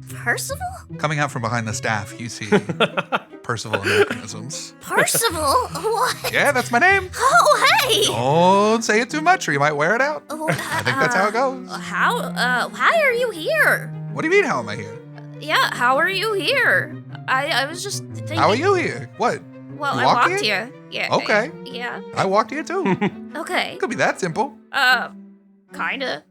Percival? Coming out from behind the staff, you see Percival anachronisms. Percival? What? Yeah, that's my name. Oh, hey! Don't say it too much or you might wear it out. I think that's how it goes. Why are you here? What do you mean, how am I here? Yeah, how are you here? I was just thinking. How are you here? What? Well, You I walked walked here? here. Yeah. Okay. Yeah. I walked here too. Okay. Could be that simple. Kinda.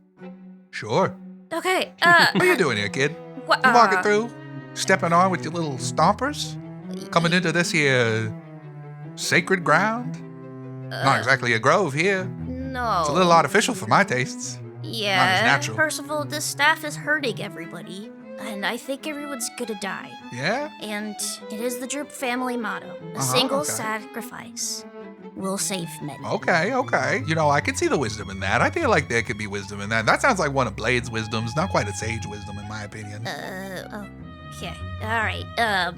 Sure. Okay. What are you doing here, kid? What? You walking through? Stepping on with your little stompers? Coming into this here sacred ground? Not exactly a grove here. No. It's a little artificial for my tastes. Yeah. Not as natural. Percival, this staff is hurting everybody, and I think everyone's gonna die. Yeah? And it is the Droop family motto: a single okay. sacrifice will save many. Okay. You know, I can see the wisdom in that. I feel like there could be wisdom in that. That sounds like one of Blade's wisdoms, not quite a sage wisdom in my opinion. Okay. All right.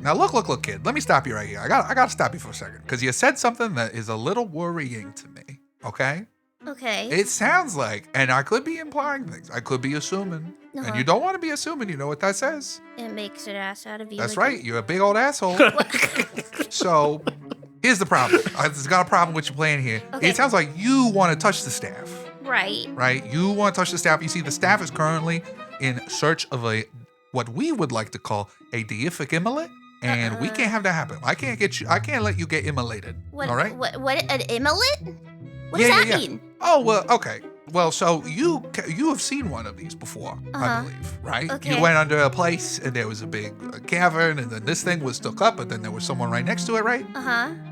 Now look, kid. Let me stop you right here. I gotta stop you for a second because you said something that is a little worrying to me. Okay. Okay. It sounds like, and I could be implying things. I could be assuming, and you don't want to be assuming. You know what that says? It makes an ass out of you. That's right. You're a big old asshole. So here's the problem. I've got a problem with your plan here. Okay. It sounds like you want to touch the staff. Right. Right? You want to touch the staff. You see, the staff is currently in search of what we would like to call a deific immolate, and we can't have that happen. I can't let you get immolated. What? All right? What? An immolate? What does that mean? Oh, well, okay. Well, so you have seen one of these before, I believe, right? Okay. You went under a place and there was a big cavern, and then this thing was stuck up, but then there was someone right next to it, right?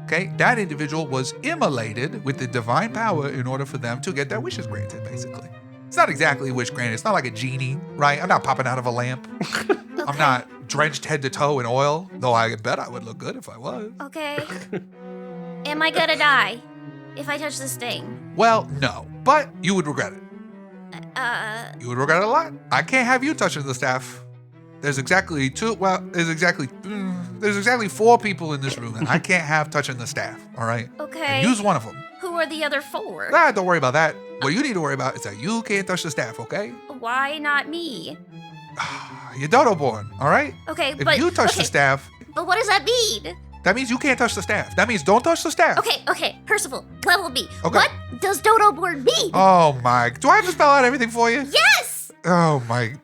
Okay, that individual was immolated with the divine power in order for them to get their wishes granted, basically. It's not exactly a wish granted. It's not like a genie, right? I'm not popping out of a lamp. I'm not drenched head to toe in oil, though I bet I would look good if I was. Okay. Am I gonna die if I touch this thing? Well, no, but you would regret it. You would regret it a lot. I can't have you touching the staff. There's exactly 4 people in this room that I can't have touching the staff, all right? Okay. And use one of them. Who are the other 4? Don't worry about that. What you need to worry about is that you can't touch the staff, okay? Why not me? You're DodoBorne, all right? Okay, If you touch the staff, But what does that mean? that means you can't touch the staff. That means don't touch the staff. Okay. Percival, level me. Okay. What does DodoBorne mean? Oh my, do I have to spell out everything for you? Yes! Oh my,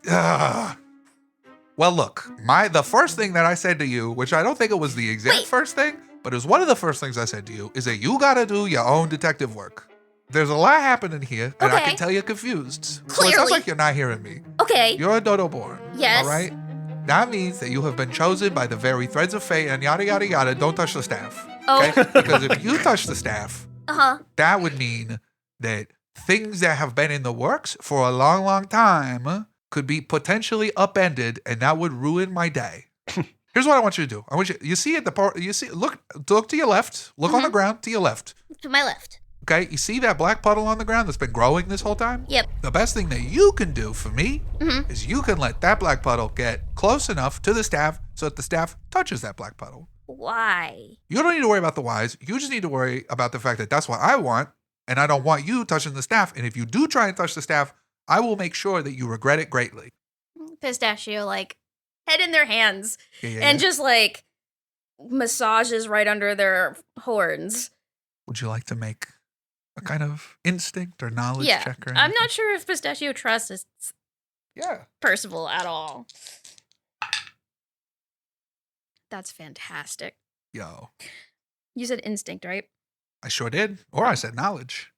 Well, look, the first thing that I said to you, which I don't think it was the exact first thing, but it was one of the first things I said to you, is that you gotta do your own detective work. There's a lot happening here, and I can tell you're confused. So it sounds Clearly. like you're not hearing me. Okay. You're a DodoBorne. Yes. All right? That means that you have been chosen by the very threads of fate and yada, yada, yada. Don't touch the staff. Oh. Okay? Because if you touch the staff, Uh-huh. that would mean that things that have been in the works for a long, long time could be potentially upended, and that would ruin my day. Here's what I want you to do. You see at the part, look to your left, look on the ground to your left. To my left. Okay, you see that black puddle on the ground that's been growing this whole time? Yep. The best thing that you can do for me is you can let that black puddle get close enough to the staff so that the staff touches that black puddle. Why? You don't need to worry about the whys. You just need to worry about the fact that that's what I want, and I don't want you touching the staff. And if you do try and touch the staff, I will make sure that you regret it greatly. Pistachio, head in their hands Yeah. and just, massages right under their horns. Would you like to make a kind of instinct or knowledge check? Or I'm anything? not sure if Pistachio trusts Yeah. Percival at all. That's fantastic. Yo. You said instinct, right? I sure did. Or I said knowledge.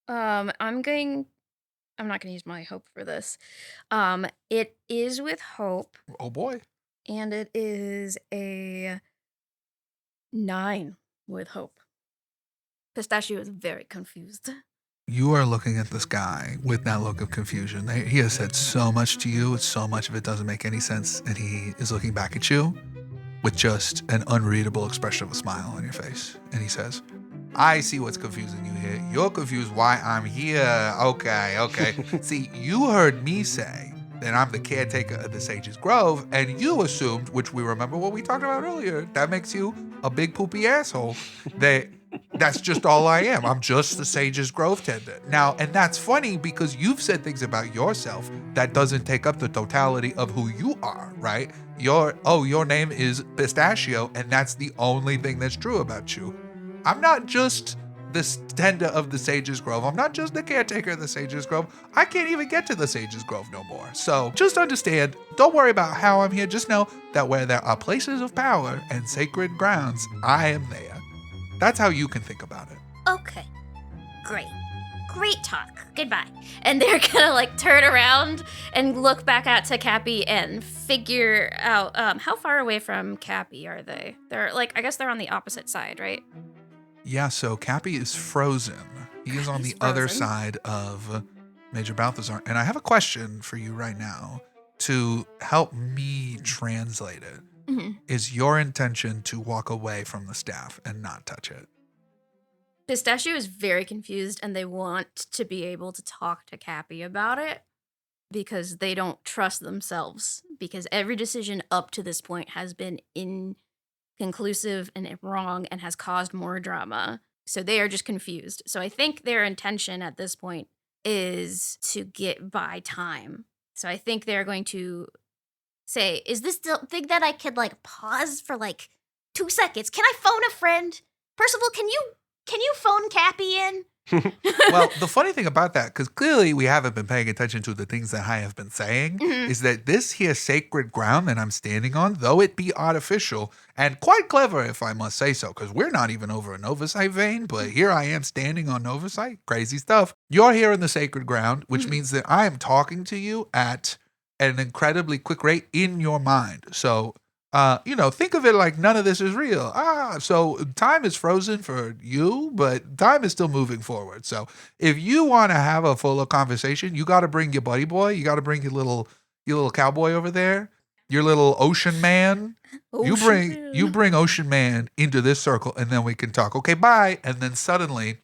I'm not gonna use my hope for this. It is with hope, Oh boy. and it is a 9 with hope. Pistachio is very confused. You are looking at this guy with that look of confusion. He has said so much to you, so much of it doesn't make any sense, and he is looking back at you with just an unreadable expression of a smile on your face. And he says, I see what's confusing you here. You're confused why I'm here. Okay. See, you heard me say that I'm the caretaker of the Sage's Grove, and you assumed, which we remember what we talked about earlier, that makes you a big poopy asshole, that That's just all I am. I'm just the Sage's Grove tender. Now, and that's funny because you've said things about yourself that doesn't take up the totality of who you are, right? Your name is Pistachio, and that's the only thing that's true about you. I'm not just this tender of the Sage's Grove. I'm not just the caretaker of the Sage's Grove. I can't even get to the Sage's Grove no more. So just understand, don't worry about how I'm here. Just know that where there are places of power and sacred grounds, I am there. That's how you can think about it. Okay. Great talk. Goodbye. And they're gonna like turn around and look back out to Kapi and figure out how far away from Kapi are they? They're like, I guess they're on the opposite side, right? Yeah, so Kapi is frozen. He is on the other side of Major Balthazar. And I have a question for you right now to help me translate it. Mm-hmm. Is your intention to walk away from the staff and not touch it? Pistachio is very confused, and they want to be able to talk to Kapi about it because they don't trust themselves, because every decision up to this point has been inconclusive and wrong and has caused more drama. So they are just confused. So I think their intention at this point is to get by time. So I think they're going to say, is this the thing that I could like pause for like 2 seconds? Can I phone a friend? Percival, can you phone Kapi in? Well, the funny thing about that, because clearly we haven't been paying attention to the things that I have been saying, is that this here sacred ground that I'm standing on, though it be artificial and quite clever, if I must say so, because we're not even over a Novosite vein, but here I am standing on Novosite. Crazy stuff. You're here in the sacred ground, which means that I am talking to you at an incredibly quick rate in your mind. So, think of it like none of this is real. So time is frozen for you, but time is still moving forward. So if you want to have a fuller conversation, you got to bring your buddy boy. You got to bring your little cowboy over there, your little ocean man. You bring Ocean Man into this circle, and then we can talk. Okay, bye. And then suddenly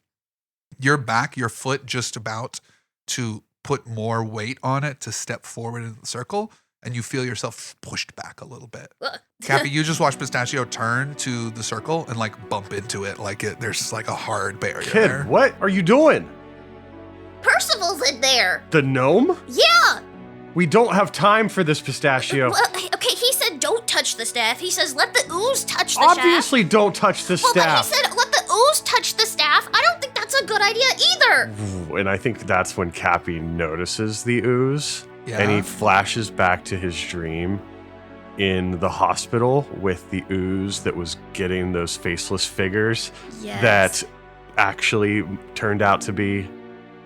you're back, your foot just about to put more weight on it to step forward in the circle, and you feel yourself pushed back a little bit. Kapi, you just watch Pistachio turn to the circle and like bump into it there's like a hard barrier Kid, there. What are you doing? Percival's in there. The gnome? Yeah. We don't have time for this, Pistachio. Well, okay, he said don't touch the staff. He says let the ooze touch the staff. Obviously don't touch the staff. Well, but he said let the ooze touch the staff. I don't think that's a good idea either. And I think that's when Kapi notices the ooze. Yeah. And he flashes back to his dream in the hospital with the ooze that was getting those faceless figures that actually turned out to be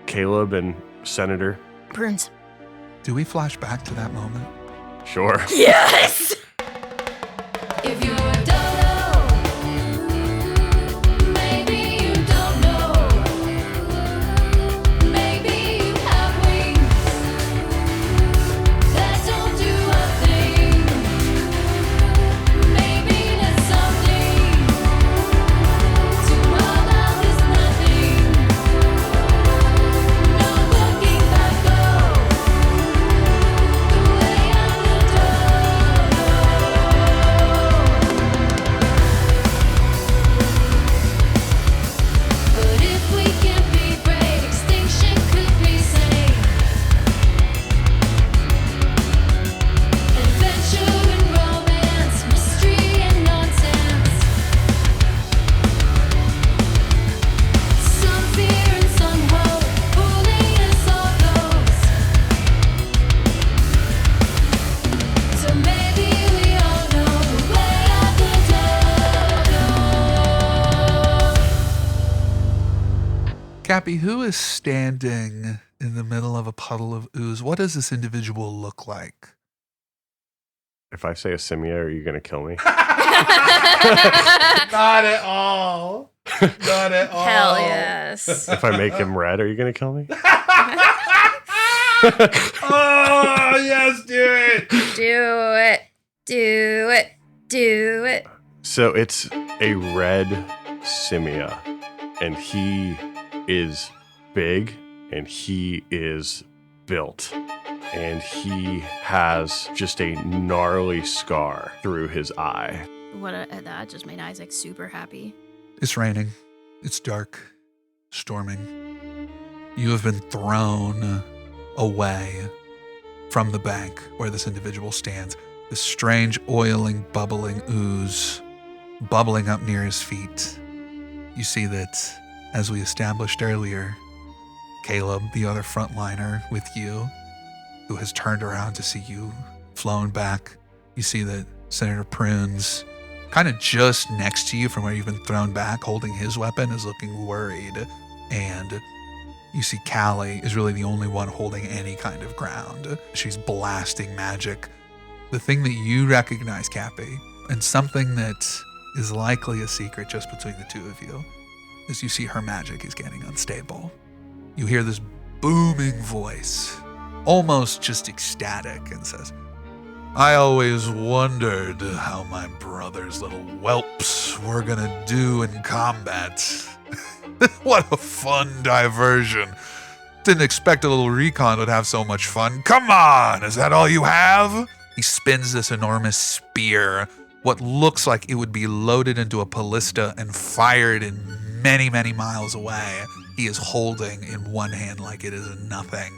Caleb and Senator Burns. Do we flash back to that moment? Sure. Yes! If you're a dodo, maybe you don't know. Maybe you have wings that don't do a thing. Maybe there's something to all that is nothing. No looking back, though. The way of the dodo. But if we can be brave, extinction could be sane. Adventure and romance, mystery and nonsense. Some fear and some hope, pulling us all close. So maybe we all know the way of the dodo. Kapi, who is standing in the middle of a puddle of ooze? What does this individual look like? If I say a simia, are you going to kill me? Not at all. Not at all. Hell yes. If I make him red, are you going to kill me? Oh, yes, do it. Do it. Do it. Do it. So it's a red simia, and he is big, and he is built, and he has just a gnarly scar through his eye. That just made Isaac super happy. It's raining. It's dark, storming. You have been thrown away from the bank where this individual stands. This strange, oiling, bubbling ooze bubbling up near his feet. You see that, as we established earlier, Caleb, the other frontliner with you, who has turned around to see you flown back. You see that Senator Prunes, kind of just next to you from where you've been thrown back, holding his weapon, is looking worried. And you see Callie is really the only one holding any kind of ground. She's blasting magic. The thing that you recognize, Kapi, and something that is likely a secret just between the two of you, is you see her magic is getting unstable. You hear this booming voice, almost just ecstatic, and says, I always wondered how my brother's little whelps were gonna do in combat. What a fun diversion. Didn't expect a little recon would have so much fun. Come on, is that all you have? He spins this enormous spear, what looks like it would be loaded into a ballista and fired in many, many miles away. He is holding in one hand like it is nothing.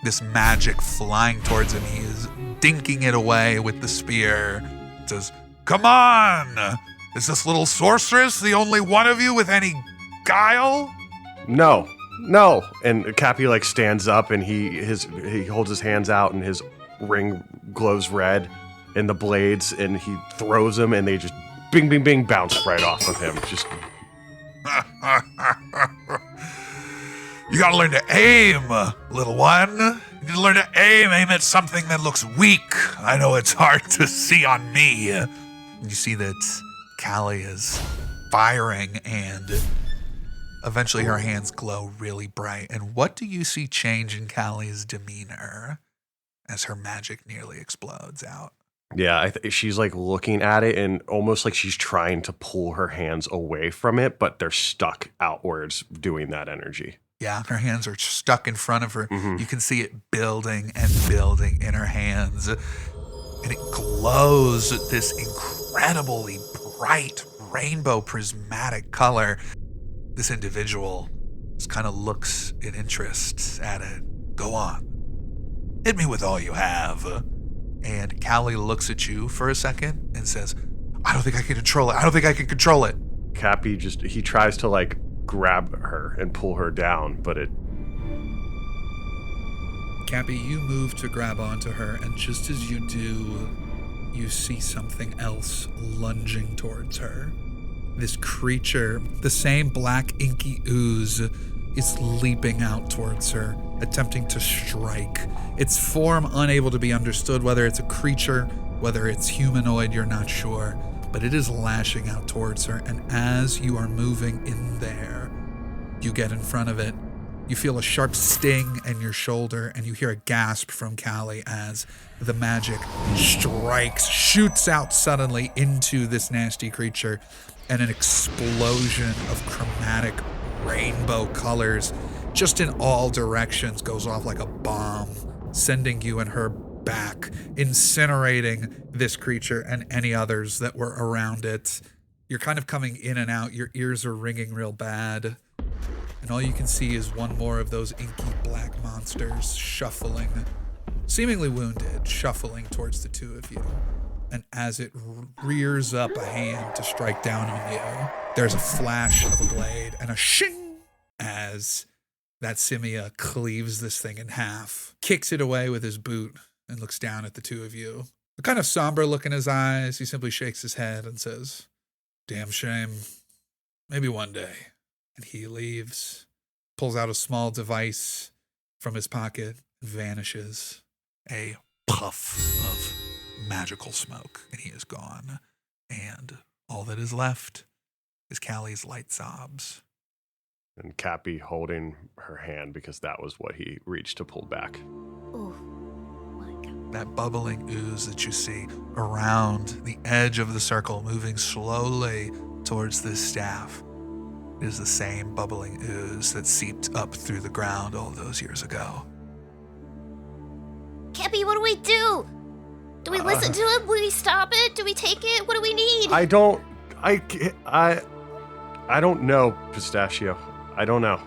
This magic flying towards him. He is dinking it away with the spear. It says, come on! Is this little sorceress the only one of you with any guile? No. And Capi stands up and he holds his hands out and his ring glows red and the blades, and he throws them and they just bing, bing, bing, bounce right off of him. Just. You gotta learn to aim, little one. You need to learn to aim at something that looks weak. I know it's hard to see on me. You see that Callie is firing, and eventually her hands glow really bright. And what do you see change in Callie's demeanor as her magic nearly explodes out? Yeah, she's looking at it and almost like she's trying to pull her hands away from it, but they're stuck outwards doing that energy. Yeah, her hands are stuck in front of her. Mm-hmm. You can see it building and building in her hands. And it glows this incredibly bright rainbow prismatic color. This individual just kind of looks in interest at it. Go on. Hit me with all you have. And Callie looks at you for a second and says, I don't think I can control it. Capi he tries to grab her and pull her down, but it... Kapi, you move to grab onto her, and just as you do, you see something else lunging towards her. This creature, the same black inky ooze, is leaping out towards her, attempting to strike. Its form unable to be understood, whether it's a creature, whether it's humanoid, you're not sure. But it is lashing out towards her, and as you are moving in there, you get in front of it. You feel a sharp sting in your shoulder, and you hear a gasp from Callie as the magic shoots out suddenly into this nasty creature, and an explosion of chromatic rainbow colors just in all directions goes off like a bomb, sending you and her back, incinerating this creature and any others that were around it. You're kind of coming in and out. Your ears are ringing real bad. And all you can see is one more of those inky black monsters shuffling, seemingly wounded, shuffling towards the two of you. And as it rears up a hand to strike down on you, there's a flash of a blade and a shing as that simia cleaves this thing in half, kicks it away with his boot, and looks down at the two of you. A kind of somber look in his eyes. He simply shakes his head and says, damn shame. Maybe one day. And he leaves, pulls out a small device from his pocket, and vanishes. A puff of magical smoke, and he is gone. And all that is left is Callie's light sobs. And Capi holding her hand because that was what he reached to pull back. Oh, my God. That bubbling ooze that you see around the edge of the circle, moving slowly towards this staff, is the same bubbling ooze that seeped up through the ground all those years ago. Kapi, what do we do? Do we listen to it? Do we stop it? Do we take it? What do we need? I don't know, Pistachio. I don't know.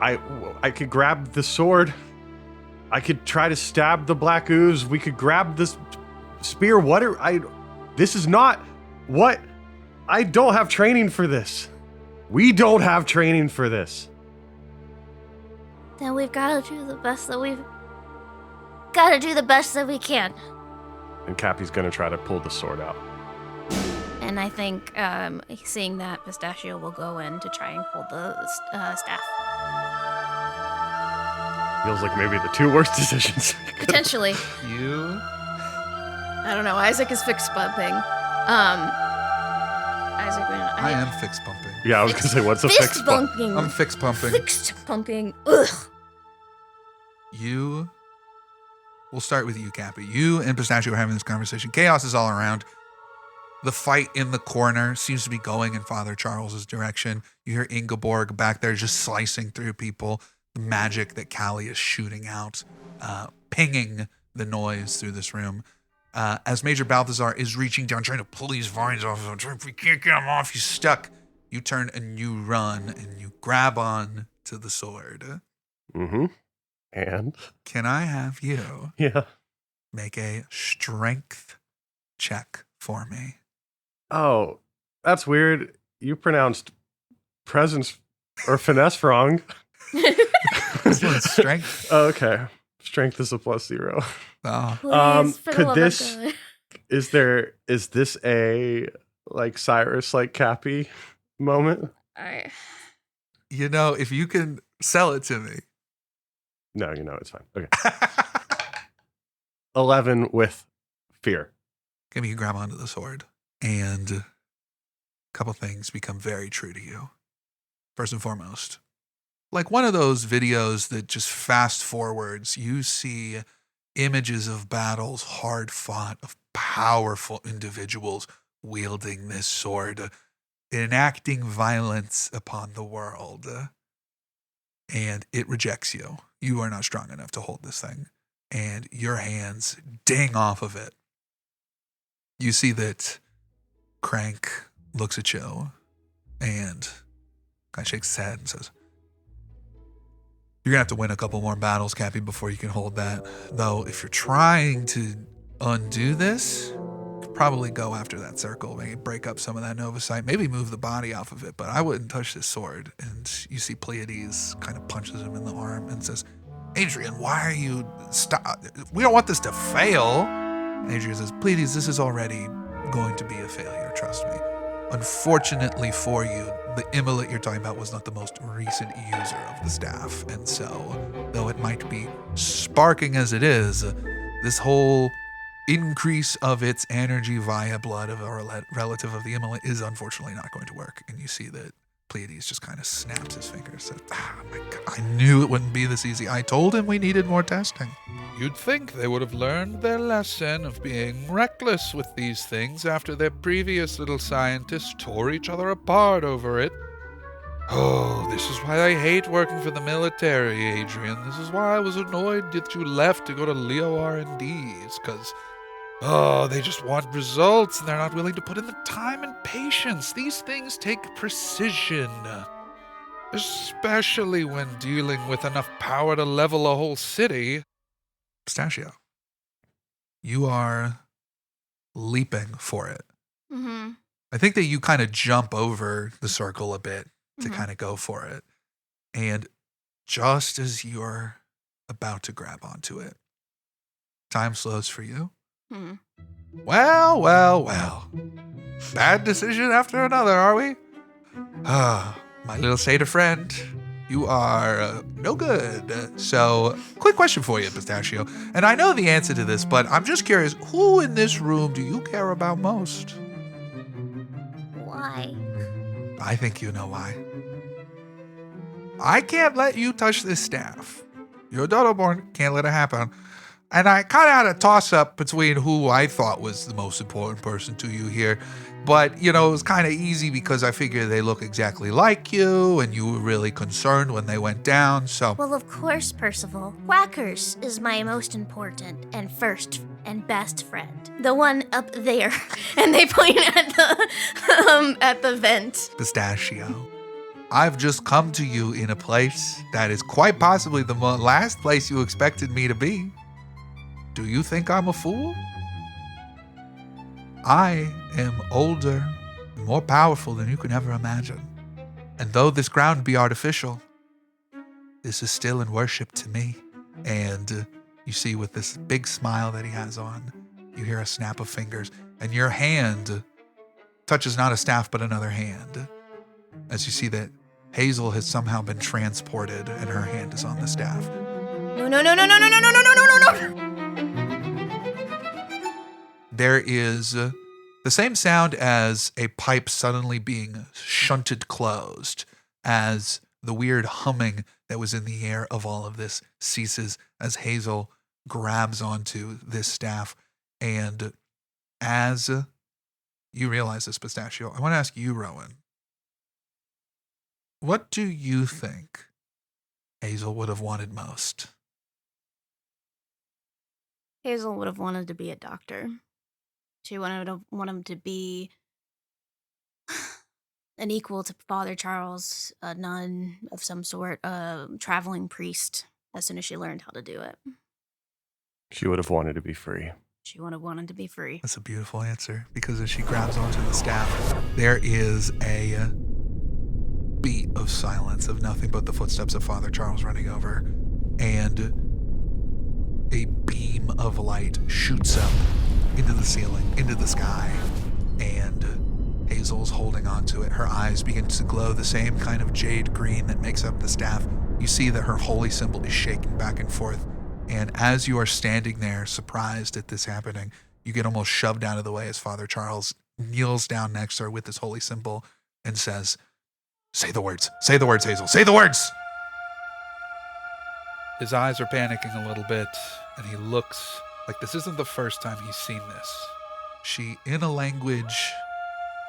I could grab the sword. I could try to stab the black ooze. We could grab this spear. This is not what. I don't have training for this. We don't have training for this. Then we've got to do the best that we can. And Cappy's gonna try to pull the sword out. And I think seeing that, Pistachio will go in to try and pull the staff. Feels like maybe the two worst decisions. Potentially. You? I don't know. Isaac is fixed bumping. Isaac, I am fixed pumping. Yeah, I was gonna say, what's a fixed bump? bumping? I'm fixed pumping. Fixed pumping. Ugh. We'll start with you, Cappy. You and Pistachio are having this conversation. Chaos is all around. The fight in the corner seems to be going in Father Charles's direction. You hear Ingeborg back there just slicing through people. The magic that Callie is shooting out, pinging the noise through this room. As Major Balthazar is reaching down, trying to pull these vines off of him. We can't get him off. He's stuck. You turn and you run and you grab on to the sword. Mm-hmm. And? Can I have you make a strength check for me? Oh, that's weird. You pronounced presence or finesse wrong. This one's strength. Oh, okay. Strength is a +0. Oh. Please, for the could love this- of God. Is this a like Cyrus like Cappy moment? You know, if you can sell it to me. No, it's fine. Okay. 11 with fear. Give me, you grab onto the sword, and a couple things become very true to you. First and foremost, like one of those videos that just fast forwards, you see images of battles hard fought, of powerful individuals wielding this sword, enacting violence upon the world. And it rejects you. You are not strong enough to hold this thing. And your hands ding off of it. You see that Crank looks at you and kind of shakes his head and says, you're going to have to win a couple more battles, Cappy, before you can hold that. Though, if you're trying to undo this, you could probably go after that circle, maybe break up some of that Novosite, maybe move the body off of it, but I wouldn't touch this sword. And you see Pleiades kind of punches him in the arm and says, Adrian, why are you... Stop? We don't want this to fail. And Adrian says, Pleiades, this is already going to be a failure, trust me. Unfortunately for you, the Immolate you're talking about was not the most recent user of the staff. And so, though it might be sparking as it is, this whole increase of its energy via blood of a relative of the Immolate is unfortunately not going to work. And you see that Pleiades just kind of snaps his fingers and says, my God, I knew it wouldn't be this easy. I told him we needed more testing. You'd think they would have learned their lesson of being reckless with these things after their previous little scientists tore each other apart over it. Oh, this is why I hate working for the military, Adrian. This is why I was annoyed that you left to go to Leo R&Ds, because, they just want results and they're not willing to put in the time and patience. These things take precision, especially when dealing with enough power to level a whole city. Pistachio, you are leaping for it. Mm-hmm. I think that you kind of jump over the circle a bit to kind of go for it. And just as you're about to grab onto it, time slows for you. Hmm. Well. Bad decision after another, are we? My little satyr friend, you are no good. So, quick question for you, Pistachio. And I know the answer to this, but I'm just curious, who in this room do you care about most? Why? I think you know why. I can't let you touch this staff. You're a DodoBorne, can't let it happen. And I kind of had a toss-up between who I thought was the most important person to you here. But, it was kind of easy because I figured they look exactly like you, and you were really concerned when they went down, so... Well, of course, Percival. Whackers is my most important and first and best friend. The one up there. And they point at the vent. Pistachio, I've just come to you in a place that is quite possibly the last place you expected me to be. Do you think I'm a fool? I am older and more powerful than you can ever imagine. And though this ground be artificial, this is still in worship to me. And you see with this big smile that he has on, you hear a snap of fingers, and your hand touches not a staff but another hand. As you see that Hazel has somehow been transported and her hand is on the staff. No. There is the same sound as a pipe suddenly being shunted closed, as the weird humming that was in the air of all of this ceases as Hazel grabs onto this staff. And as you realize this, Pistachio, I want to ask you, Rowan, what do you think Hazel would have wanted most? Hazel would have wanted to be a doctor. She wanted him to be an equal to Father Charles, a nun of some sort, a traveling priest, as soon as she learned how to do it. She would have wanted to be free. She would have wanted to be free. That's a beautiful answer, because as she grabs onto the staff, there is a beat of silence, of nothing but the footsteps of Father Charles running over, and a beam of light shoots up into the ceiling, into the sky, and Hazel's holding onto it. Her eyes begin to glow the same kind of jade green that makes up the staff. You see that her holy symbol is shaking back and forth, and as you are standing there, surprised at this happening, you get almost shoved out of the way as Father Charles kneels down next to her with this holy symbol and says, "Say the words, Hazel, say the words!" His eyes are panicking a little bit, and he looks like this isn't the first time he's seen this. She, in a language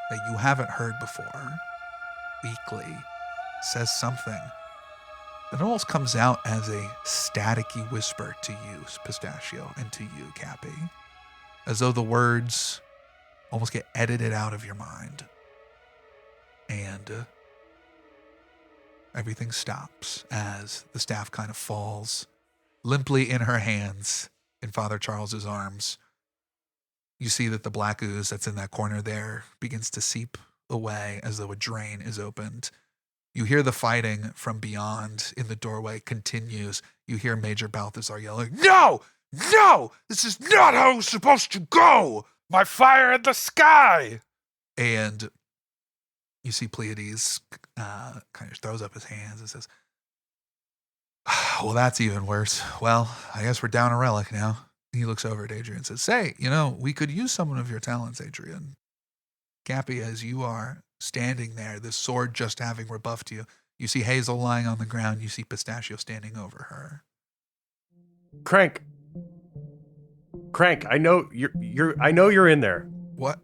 that you haven't heard before, weakly says something that almost comes out as a staticky whisper to you, Pistachio, and to you, Kapi, as though the words almost get edited out of your mind. And everything stops as the staff kind of falls limply in her hands in Father Charles's arms. You see that the black ooze that's in that corner there begins to seep away as though a drain is opened. You hear the fighting from beyond in the doorway continues. You hear Major Balthazar yelling, "No! No! This is not how it's supposed to go! My fire in the sky!" And you see Pleiades kind of throws up his hands and says, "Well, that's even worse. Well, I guess we're down a relic now." He looks over at Adrian and says, "Say, we could use some of your talents, Adrian." Kapi, as you are standing there, this sword just having rebuffed you, you see Hazel lying on the ground. You see Pistachio standing over her. Crank, I know you're in there. What?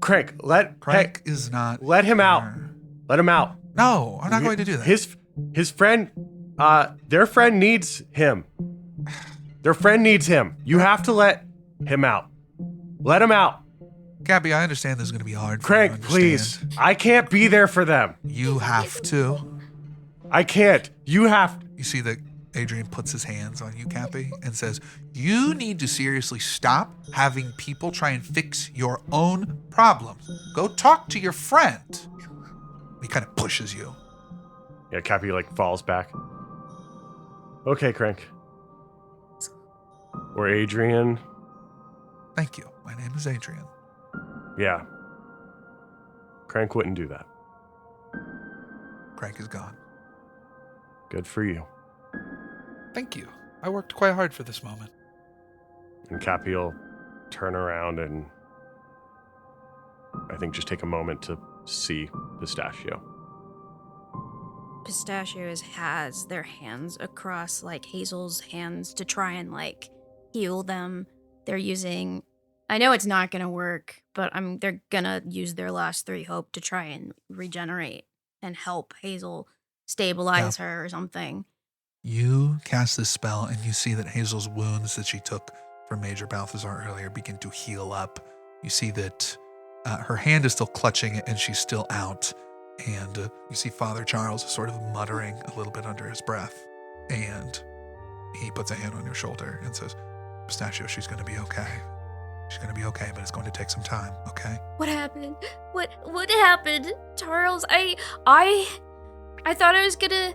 Crank, Crank is not. Let him out. here. Let him out. No, I'm not going to do that. His friend, their friend needs him. Their friend needs him. You have to let him out. Let him out. Kapi, I understand this is going to be hard for you to Crank, please. understand. I can't be there for them. You have to. I can't. You have. You see that Adrian puts his hands on you, Kapi, and says, "You need to seriously stop having people try and fix your own problems. Go talk to your friend." He kind of pushes you. Yeah, Kapi falls back. Okay, Crank. Or Adrian. Thank you. My name is Adrian. Yeah. Crank wouldn't do that. Crank is gone. Good for you. Thank you. I worked quite hard for this moment. And Kapi will turn around and I think just take a moment to see Pistachio. Pistachio has their hands across like Hazel's hands to try and like heal them. They're using, I know it's not gonna work, but they're gonna use their last 3 hope to try and regenerate and help Hazel stabilize her or something. You cast this spell and you see that Hazel's wounds that she took from Major Balthazar earlier begin to heal up. You see that her hand is still clutching it and she's still out. And you see Father Charles is sort of muttering a little bit under his breath. And he puts a hand on your shoulder and says, Pistachio, she's going to be okay. She's going to be okay, but it's going to take some time, okay? What happened? What happened, Charles? I thought I was gonna.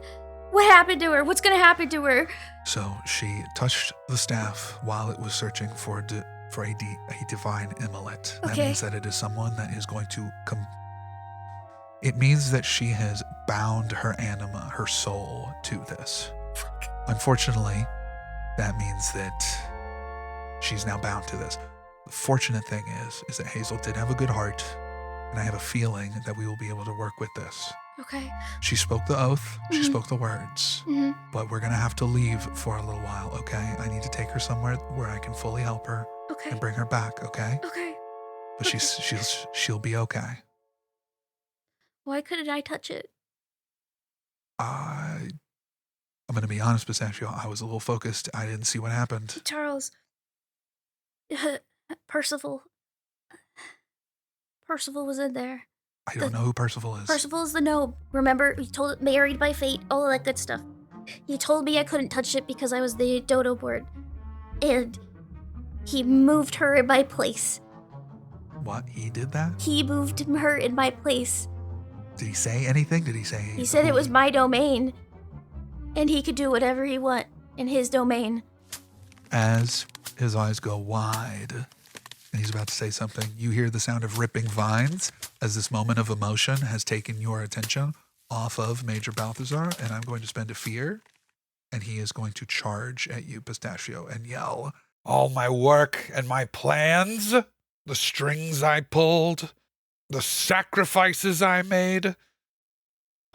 What happened to her? What's gonna happen to her? So she touched the staff while it was searching for a divine amulet. That Okay. means that it is someone that is going to come. It means that she has bound her anima, her soul, to this. Fuck. Unfortunately, that means that she's now bound to this. The fortunate thing is that Hazel did have a good heart, and I have a feeling that we will be able to work with this. Okay. She spoke the oath, she Mhm. spoke the words, Mm-hmm. but we're gonna have to leave for a little while, okay? I need to take her somewhere where I can fully help her Okay. and bring her back, okay? Okay. But she'll be okay. Why couldn't I touch it? I'm gonna be honest, Pistachio, I was a little focused. I didn't see what happened. Charles. Percival. Percival was in there. I don't know who Percival is. Percival is the gnome. Remember, he told married by fate, all of that good stuff. He told me I couldn't touch it because I was the DodoBorne. And he moved her in my place. What? He did that? He moved her in my place. Did he say anything? Did he say? He said it was my domain. And he could do whatever he want in his domain. As his eyes go wide, and he's about to say something, you hear the sound of ripping vines as this moment of emotion has taken your attention off of Major Balthazar, and I'm going to spend a fear, and he is going to charge at you, Pistachio, and yell, all my work and my plans, the strings I pulled, the sacrifices I made,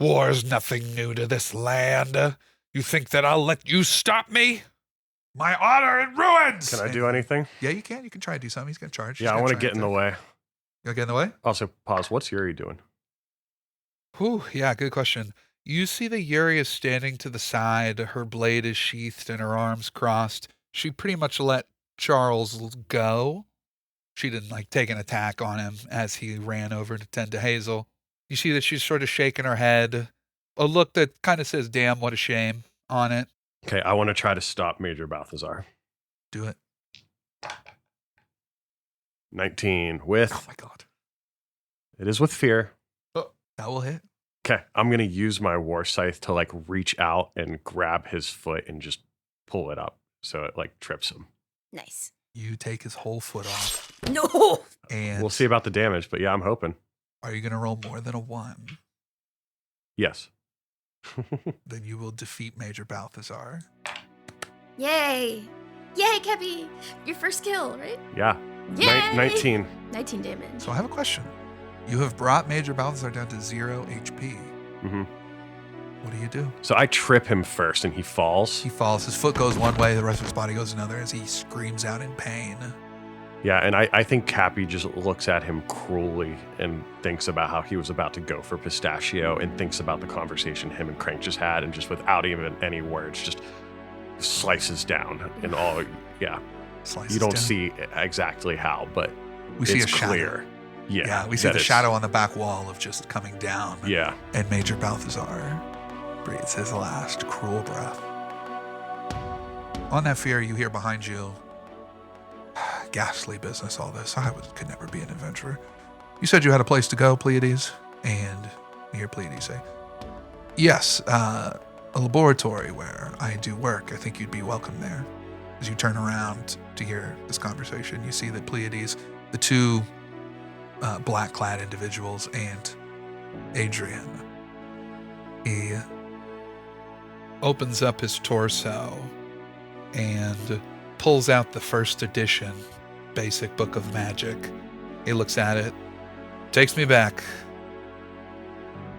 war's nothing new to this land. You think that I'll let you stop me? My honor in ruins! Can I do anything? Yeah, you can. You can try to do something. He's going to charge. Yeah, I want to get in the way. You'll get in the way? Also, pause. What's Yuri doing? Whew, yeah, good question. You see that Yuri is standing to the side. Her blade is sheathed and her arms crossed. She pretty much let Charles go. She didn't, take an attack on him as he ran over to tend to Hazel. You see that she's sort of shaking her head. A look that kind of says, damn, what a shame on it. Okay, I want to try to stop Major Balthazar. Do it. 19 with... Oh, my God. It is with fear. Oh, that will hit. Okay, I'm going to use my war scythe to reach out and grab his foot and just pull it up so it trips him. Nice. You take his whole foot off. No! And We'll see about the damage, but yeah, I'm hoping. Are you going to roll more than a 1? Yes. Then you will defeat Major Balthazar. Yay! Yay, Kapi! Your first kill, right? Yeah. Yay! 19. 19 damage. So I have a question. You have brought Major Balthazar down to 0 HP. Mm-hmm. What do you do? So I trip him first and he falls. He falls. His foot goes one way, the rest of his body goes another as he screams out in pain. Yeah, and I think Kapi just looks at him cruelly and thinks about how he was about to go for Pistachio and thinks about the conversation him and Crank just had and just without even any words, just slices down and all, yeah. Slices You don't down. see exactly how, but We see it's a shadow. clear. Yeah, we see that the it's- shadow on the back wall of just coming down. Yeah. And Major Balthazar breathes his last cruel breath. On that fear, you hear behind you, ghastly business, all this. Could never be an adventurer. You said you had a place to go, Pleiades? And you hear Pleiades say, yes, a laboratory where I do work. I think you'd be welcome there. As you turn around to hear this conversation, you see that Pleiades, the two black-clad individuals, and Adrian. He opens up his torso and pulls out the first edition basic book of magic. He looks at it, takes me back.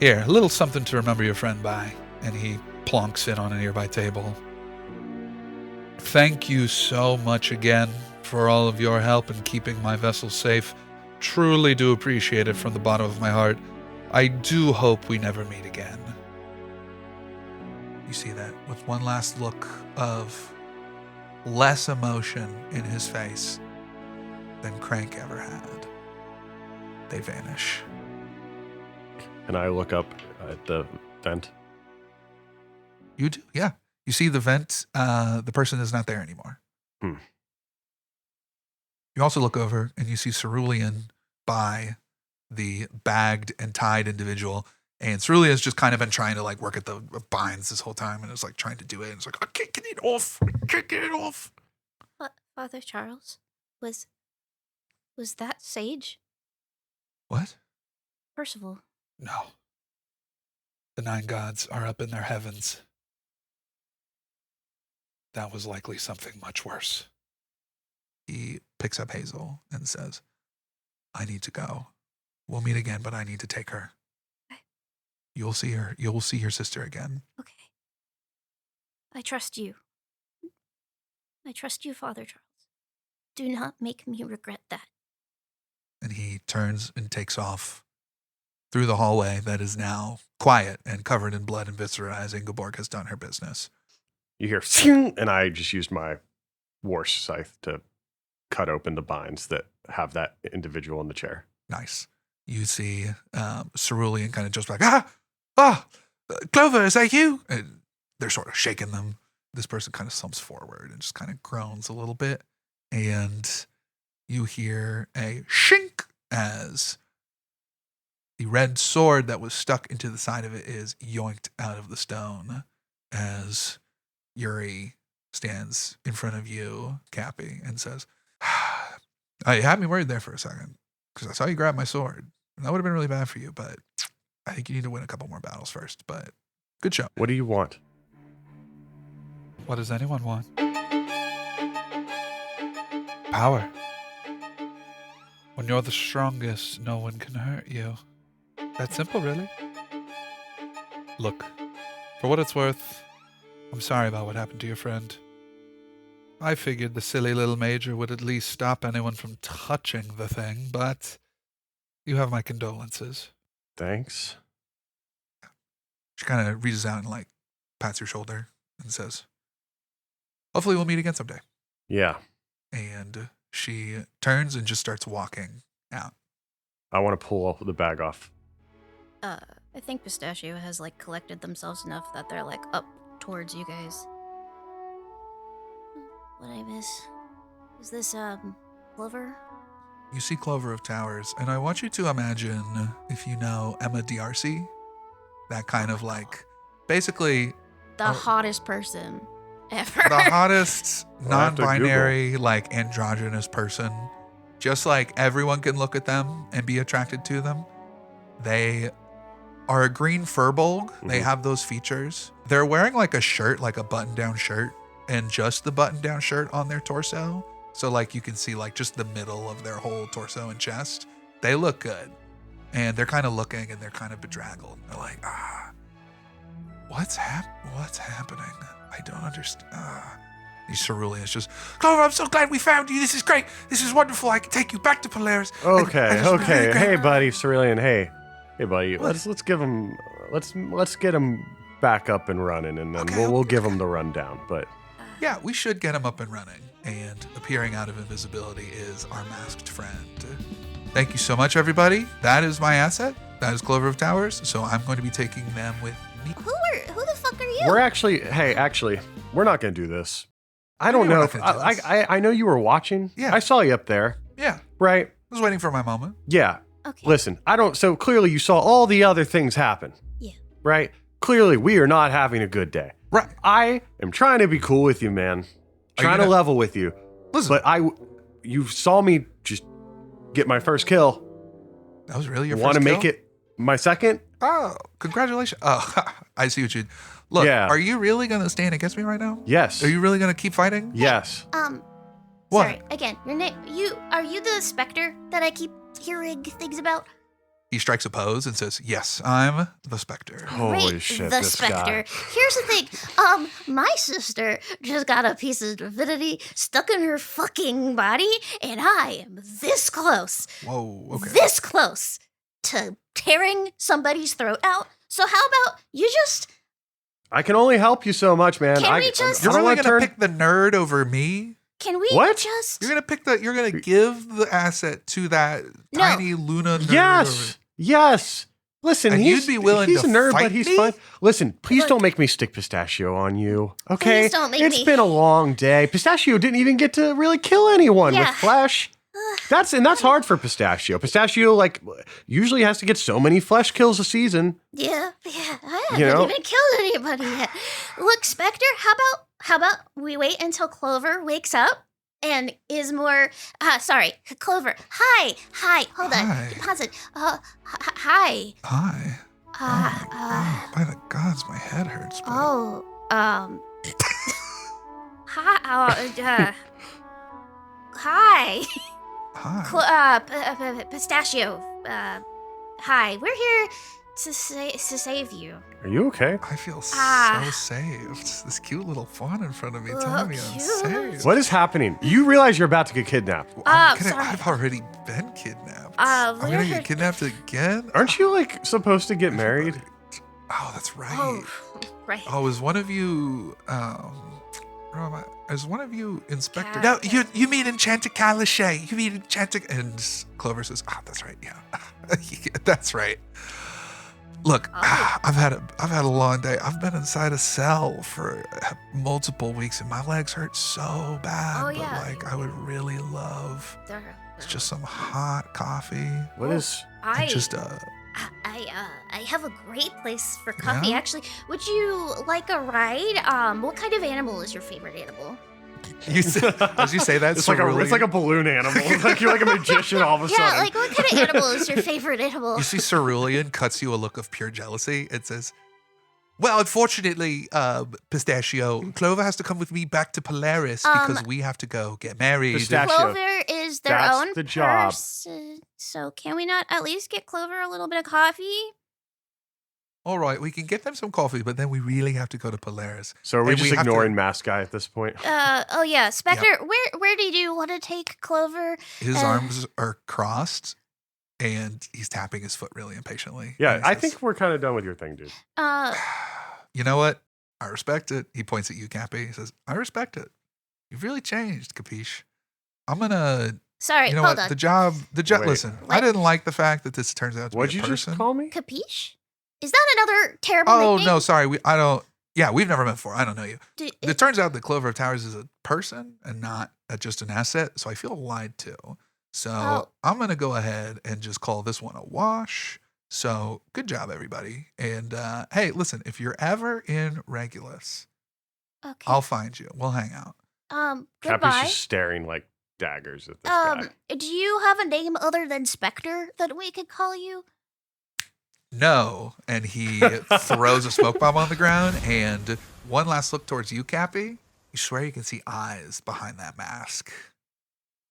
Here, a little something to remember your friend by. And he plonks in on a nearby table. Thank you so much again for all of your help in keeping my vessel safe. Truly do appreciate it from the bottom of my heart. I do hope we never meet again. You see that with one last look of less emotion in his face than Crank ever had. They vanish. And I look up at the vent. You do, yeah. You see the vent. The person is not there anymore. You also look over and you see Cerulean by the bagged and tied individual. And Cerulean has just kind of been trying to like work at the binds this whole time and is like trying to do it. And it's like, I can't get it off. I can't get it off. Father Charles, was that Sage? What? Percival. No. The 9 gods are up in their heavens. That was likely something much worse. He picks up Hazel and says, I need to go. We'll meet again, but I need to take her. Okay. You'll see her. You'll see your sister again. Okay. I trust you. I trust you, Father Charles. Do not make me regret that. And he turns and takes off through the hallway that is now quiet and covered in blood and viscera as Ingeborg has done her business. You hear, "Sing!" And I just used my war scythe to cut open the binds that have that individual in the chair. Nice. You see Cerulean kind of just like, Clover, is that you? And they're sort of shaking them. This person kind of slumps forward and just kind of groans a little bit. And you hear a shink as the red sword that was stuck into the side of it is yoinked out of the stone as Yuri stands in front of you, Kapi, and says, you had me worried there for a second because I saw you grab my sword. And that would have been really bad for you, but I think you need to win a couple more battles first. But good show. What do you want? What does anyone want? Power. When you're the strongest, no one can hurt you. That simple, really. Look, for what it's worth, I'm sorry about what happened to your friend. I figured the silly little major would at least stop anyone from touching the thing, but you have my condolences. Thanks. She kind of reaches out and like pats your shoulder and says, hopefully we'll meet again someday. Yeah. And she turns and just starts walking out. I want to pull the bag off. I think Pistachio has like collected themselves enough that they're like up towards you guys. What I miss? Is this, Clover? You see Clover of Towers, and I want you to imagine, if you know Emma D'Arcy, that kind of like, basically The hottest person ever. the hottest I'll have to non-binary, like androgynous person. Just like everyone can look at them and be attracted to them. They are a green furbolg. They have those features. They're wearing like a shirt, like a button-down shirt, and just the button-down shirt on their torso. So like you can see like just the middle of their whole torso and chest. They look good. And they're kind of looking and they're kind of bedraggled. They're like, what's happening? I don't understand. Cerulean is just, Clover, I'm so glad we found you. This is great. This is wonderful. I can take you back to Polaris. Okay. Really Hey, buddy, Cerulean. Hey, buddy. Let's give him. Let's get him back up and running, and then we'll give him the rundown. But yeah, we should get him up and running. And appearing out of invisibility is our masked friend. Thank you so much, everybody. That is my asset. That is Clover of Towers. So I'm going to be taking them with me. Who the fuck are you? we're actually we're not gonna do this. I don't We're know. not gonna do this. I know you were watching. Yeah. I saw you up there. Yeah, Right. I was waiting for my moment. Yeah. Okay. Listen, so clearly you saw all the other things happen. Yeah. Right? Clearly we are not having a good day. Right. I am trying to be cool with you, man. Trying to gonna- level with you. Listen, But you saw me just get my first kill. that was really your Want first to kill? make it my second? Oh, congratulations. Oh, I see what you... Look, Yeah. Are you really going to stand against me right now? Yes. Are you really going to keep fighting? Yes. What? Sorry, again, your name, are you the specter that I keep hearing things about? He strikes a pose and says, "Yes, I'm the Spectre." Holy Great, shit, the this Spectre. guy. Here's the thing. My sister just got a piece of divinity stuck in her fucking body, and I am this close. Whoa, okay. This close to tearing somebody's throat out. So how about you just I can only help you so much, man. Can I, we just- You're I don't really wanna gonna turn- pick the nerd over me? can we What? just You're gonna give the asset to that No. tiny Luna nerd. Yes. Yes. Listen, And he's, you'd be willing he's to a nerd, fight but he's me? fine. Listen, please Look. don't make me stick Pistachio on you. Okay? Please don't make It's me. been a long day. Pistachio didn't even get to really kill anyone Yeah. with flesh. That's hard for Pistachio. Pistachio usually has to get so many flesh kills a season. Yeah, I haven't You know? even killed anybody yet. Look, Spectre, how about we wait until Clover wakes up and is more Clover. Hi, hold on. Hi. Pause it. Hi. Hi. Oh, by the gods, my head hurts. But Hi. Hi. hi. Pistachio. Hi. We're here to save you. Are you okay? I feel so Ah. saved. This cute little fawn in front of me Oh, telling me I'm cute. saved. What is happening? You realize you're about to get kidnapped. Sorry. I've already been kidnapped. We're I'm gonna here- get kidnapped again? Aren't you supposed to get married? Oh, that's right. Oh, right. Oh, is one of you where am I? Is one of you Inspector? Cat- No, you mean Enchanted Calichet. You mean Enchanted, and Clover says, that's right, yeah. Yeah, that's right. Look, I've had a long day. I've been inside a cell for multiple weeks, and my legs hurt so bad. Oh, yeah. But I would really love just some hot coffee. What is... I And just I have a great place for coffee. Yeah? Actually, would you like a ride? What kind of animal is your favorite animal? as you say that, It's like a balloon animal. It's like you're like a magician all of a Yeah, sudden. like what kind of animal is your favorite animal? You see Cerulean cuts you a look of pure jealousy. It says, well, unfortunately, Pistachio, Clover has to come with me back to Polaris because we have to go get married. Pistachio. Clover is their That's own the job. person. So can we not at least get Clover a little bit of coffee? All right, we can get them some coffee, but then we really have to go to Polaris. So are we And just we have to- ignoring Mask Guy at this point? Oh yeah, Spectre. Where did you want to take Clover? His arms are crossed, and he's tapping his foot really impatiently. Yeah, And he I says, think we're kind of done with your thing, dude. You know what? I respect it. He points at you, Cappy. He says, I respect it. You've really changed, Capiche. I'm gonna... Sorry, You know hold what? on. The job. Wait. Listen, I What? didn't like the fact that this turns out to What'd be you a person. just call me? Capiche? Is that another terrible Oh nickname? no, sorry. I don't. Yeah, we've never met before. I don't know you. D- It turns out that Clover of Towers is a person and not just an asset. So I feel lied to. So Oh. I'm gonna go ahead and just call this one a wash. So good job, everybody. And hey, listen, if you're ever in Regulus, Okay. I'll find you. We'll hang out. Cappy's Goodbye. just staring like daggers at this guy. Do you have a name other than Spectre that we could call you? No. And he throws a smoke bomb on the ground. And one last look towards you, Cappy. You swear you can see eyes behind that mask.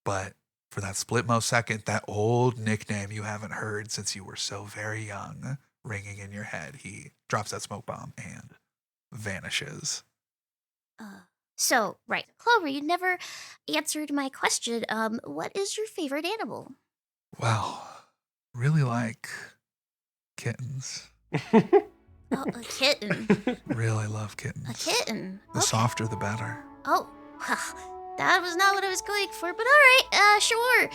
But for that split second, that old nickname you haven't heard since you were so very young ringing in your head, he drops that smoke bomb and vanishes. So, right. Clover, you never answered my question. What is your favorite animal? Well, really like kittens. Oh, a kitten. Really love A kittens. kitten. The Okay. softer, the better. Oh, that was not what I was going for, but all right, sure.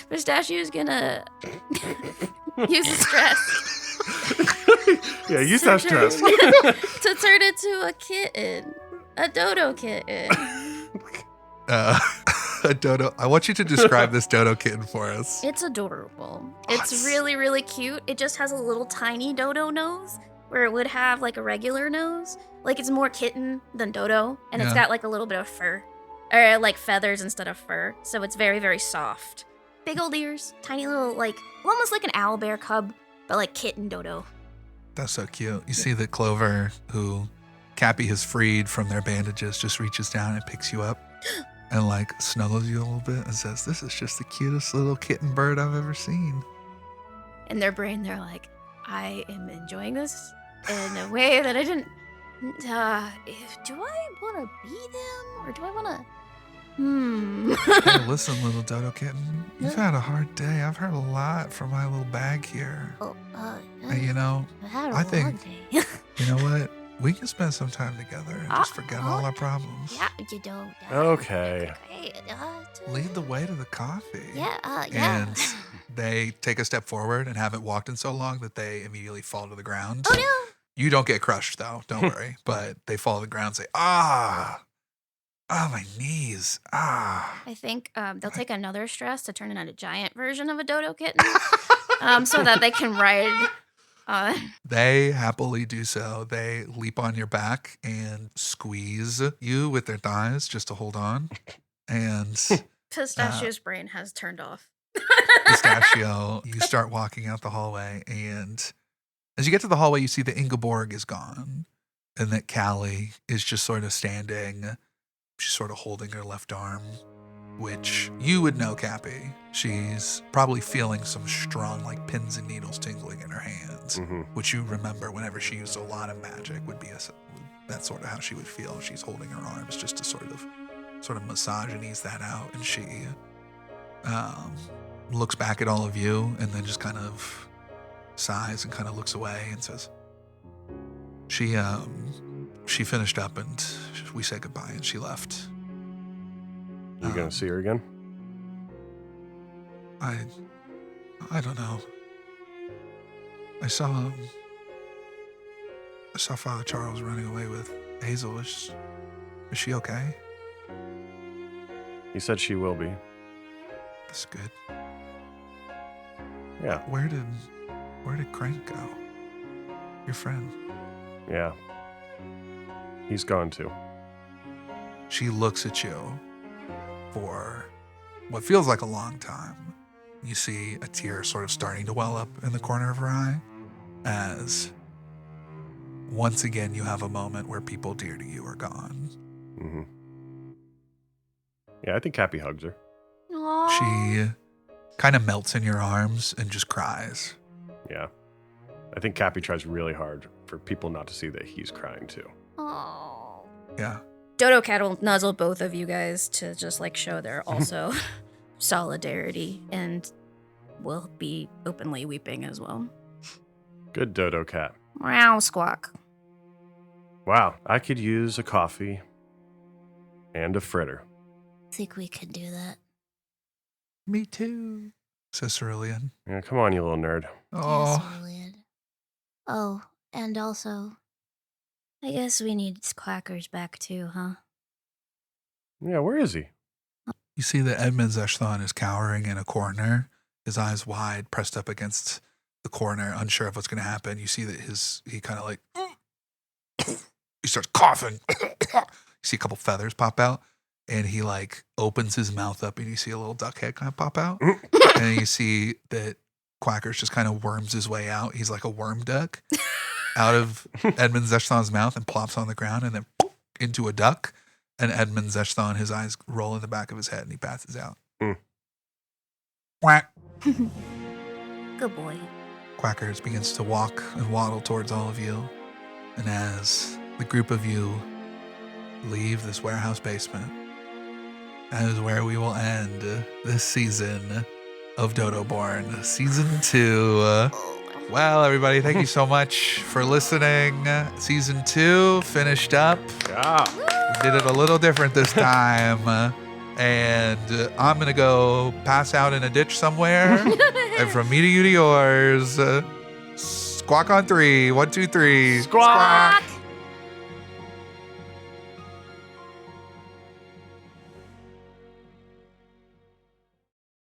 Pistachio's gonna use the stress Yeah, use that stress. to turn into a kitten, a dodo kitten. A dodo. I want you to describe this dodo kitten for us. It's adorable. Oh, It's it's- really, really cute. It just has a little tiny dodo nose where it would have like a regular nose. Like it's more kitten than dodo, and it's Yeah. got like a little bit of fur, or like feathers instead of fur. So it's very, very soft. Big old ears, tiny little like almost like an owlbear cub, but like kitten dodo. That's so cute. You see that Clover, who Cappy has freed from their bandages, just reaches down and picks you up and like snuggles you a little bit and says, "This is just the cutest little kitten bird I've ever seen." in their brain, they're like, I am enjoying this in a way that I didn't. Do I want to be them, or do I want to? Hey, listen, little dodo kitten. You've had a hard day. I've heard a lot from my little bag here. Oh, And, you know, I had a I long think- day. you know what? We can spend some time together and just forget all our problems. Yeah, you don't. Okay. Lead the way to the coffee. Yeah, And they take a step forward and haven't walked in so long that they immediately fall to the ground. Oh no! You don't get crushed, though. Don't worry. But they fall to the ground and say, my knees. I think they'll take another stress to turn into a giant version of a dodo kitten, so that they can ride. They happily do so. They leap on your back and squeeze you with their thighs just to hold on. And Pistachio's brain has turned off. Pistachio, you start walking out the hallway, and as you get to the hallway, you see that Ingeborg is gone, and that Callie is just sort of standing. She's sort of holding her left arm, which you would know, Kapi. She's probably feeling some strong, like pins and needles tingling in her hands, which you remember whenever she used a lot of magic would be that's sort of how she would feel. She's holding her arms just to sort of massage and ease that out, and she looks back at all of you and then just kind of sighs and kind of looks away and says, she finished up and we said goodbye and she left. You gonna see her again? I don't know. I saw Father Charles running away with Hazel. Is she okay? He said she will be. That's good. Yeah. Where did Crank go? Your friend. Yeah. He's gone too. She looks at you for what feels like a long time. You see a tear sort of starting to well up in the corner of her eye as once again you have a moment where people dear to you are gone. Mm-hmm. Yeah, I think Kapi hugs her. Aww. She kind of melts in your arms and just cries. Yeah. I think Kapi tries really hard for people not to see that he's crying too. Oh. Yeah. Dodo Cat will nuzzle both of you guys to just like show their also solidarity, and will be openly weeping as well. Good Dodo Cat. Meow squawk. Wow, I could use a coffee and a fritter. Think we can do that? Me too, says Cerulean. Yeah, come on, you little nerd. Oh, Yes, Julian. Oh, and also, I guess we need Quackers back too, huh? Yeah, where is he? you see that Edmund Zeshthon is cowering in a corner, his eyes wide, pressed up against the corner, unsure of what's going to happen. You see that he kind of like, he starts coughing. You see a couple feathers pop out, and he like opens his mouth up, and you see a little duck head kind of pop out. And you see that Quackers just kind of worms his way out. He's like a worm duck out of Edmund Zeshthon's mouth and plops on the ground, and then into a duck. And Edmund Zeshthon, his eyes roll in the back of his head, and he passes out. Quack. Good boy. Quackers begins to walk and waddle towards all of you. And as the group of you leave this warehouse basement, that is where we will end this season of DodoBorne, season 2. Well, everybody, thank you so much for listening. Season 2 finished up. Yeah. We did it a little different this time. And I'm going to go pass out in a ditch somewhere. And from me to you to yours, squawk on 3. 1, 2, 3. Squawk!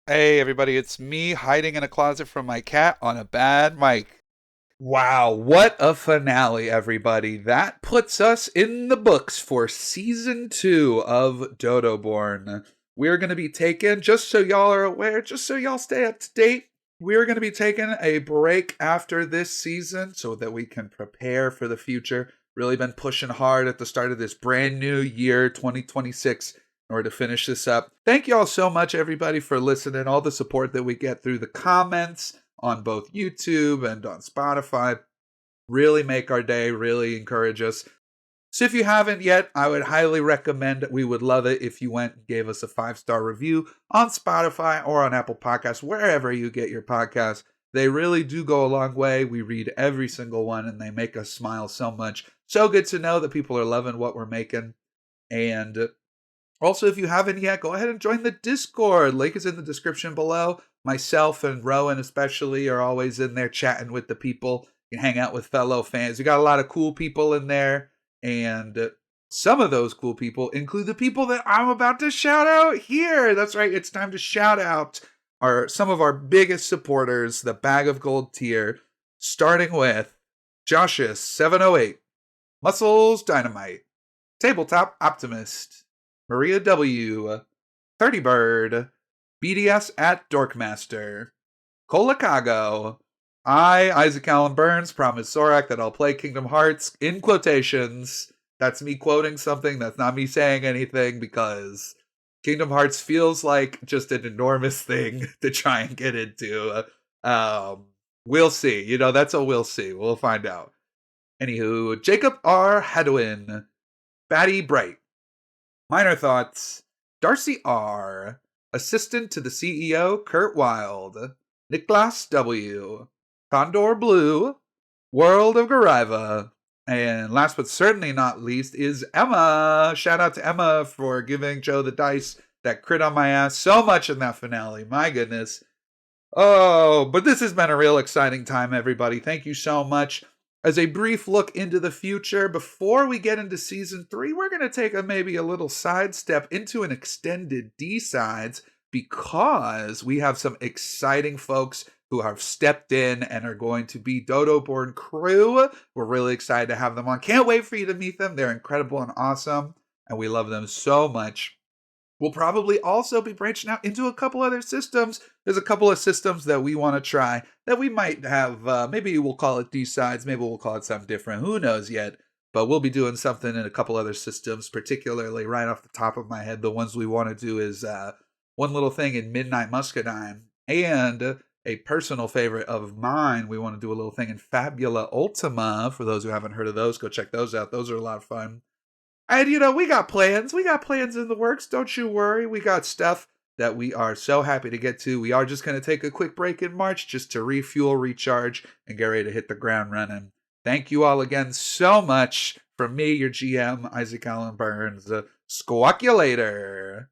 Hey, everybody, it's me hiding in a closet from my cat on a bad mic. Wow, what a finale, everybody. That puts us in the books for season 2 of DodoBorne. We're going to be taking, just so y'all are aware, just so y'all stay up to date, we're going to be taking a break after this season so that we can prepare for the future. Really been pushing hard at the start of this brand new year, 2026, in order to finish this up. Thank you all so much, everybody, for listening, all the support that we get through the comments on both YouTube and on Spotify. Really make our day, really encourage us. So if you haven't yet, I would highly recommend, we would love it if you went and gave us a 5-star review on Spotify or on Apple Podcasts, wherever you get your podcasts. They really do go a long way. We read every single one and they make us smile so much. So good to know that people are loving what we're making. And also, if you haven't yet, go ahead and join the Discord. Link is in the description below. Myself and Rowan especially are always in there chatting with the people. You can hang out with fellow fans. We got a lot of cool people in there. And some of those cool people include the people that I'm about to shout out here. That's right. It's time to shout out some of our biggest supporters, the Bag of Gold tier, starting with Joshus 708, Muscles Dynamite, Tabletop Optimist, Maria W, 30 Bird, BDS at Dorkmaster, Colakago, Isaac Allen Burns, promised Zorak that I'll play Kingdom Hearts in quotations. That's me quoting something. That's not me saying anything because Kingdom Hearts feels like just an enormous thing to try and get into. We'll see. That's a we'll see. We'll find out. Anywho, Jacob R. Hadwin, Batty Bright, Minor Thoughts, Darcy R., Assistant to the CEO, Kurt Wild, Niklas W., Condor Blue, World of Gariva, and last but certainly not least is Emma. Shout out to Emma for giving Joe the dice that crit on my ass so much in that finale. My goodness. Oh, but this has been a real exciting time, everybody. Thank you so much. As a brief look into the future, before we get into Season 3, we're going to take maybe a little sidestep into an extended D-Sides because we have some exciting folks who have stepped in and are going to be DodoBorne crew. We're really excited to have them on. Can't wait for you to meet them. They're incredible and awesome, and we love them so much. We'll probably also be branching out into a couple other systems. There's a couple of systems that we want to try that we might have, maybe we'll call it D-Sides, maybe we'll call it something different. Who knows yet? But we'll be doing something in a couple other systems, particularly right off the top of my head. The ones we want to do is One Little Thing in Midnight Muscadine, and a personal favorite of mine, we want to do a little thing in Fabula Ultima. For those who haven't heard of those, go check those out. Those are a lot of fun. And, we got plans. We got plans in the works. Don't you worry. We got stuff that we are so happy to get to. We are just going to take a quick break in March just to refuel, recharge, and get ready to hit the ground running. Thank you all again so much. From me, your GM, Isaac Allen Burns. Squawk you later.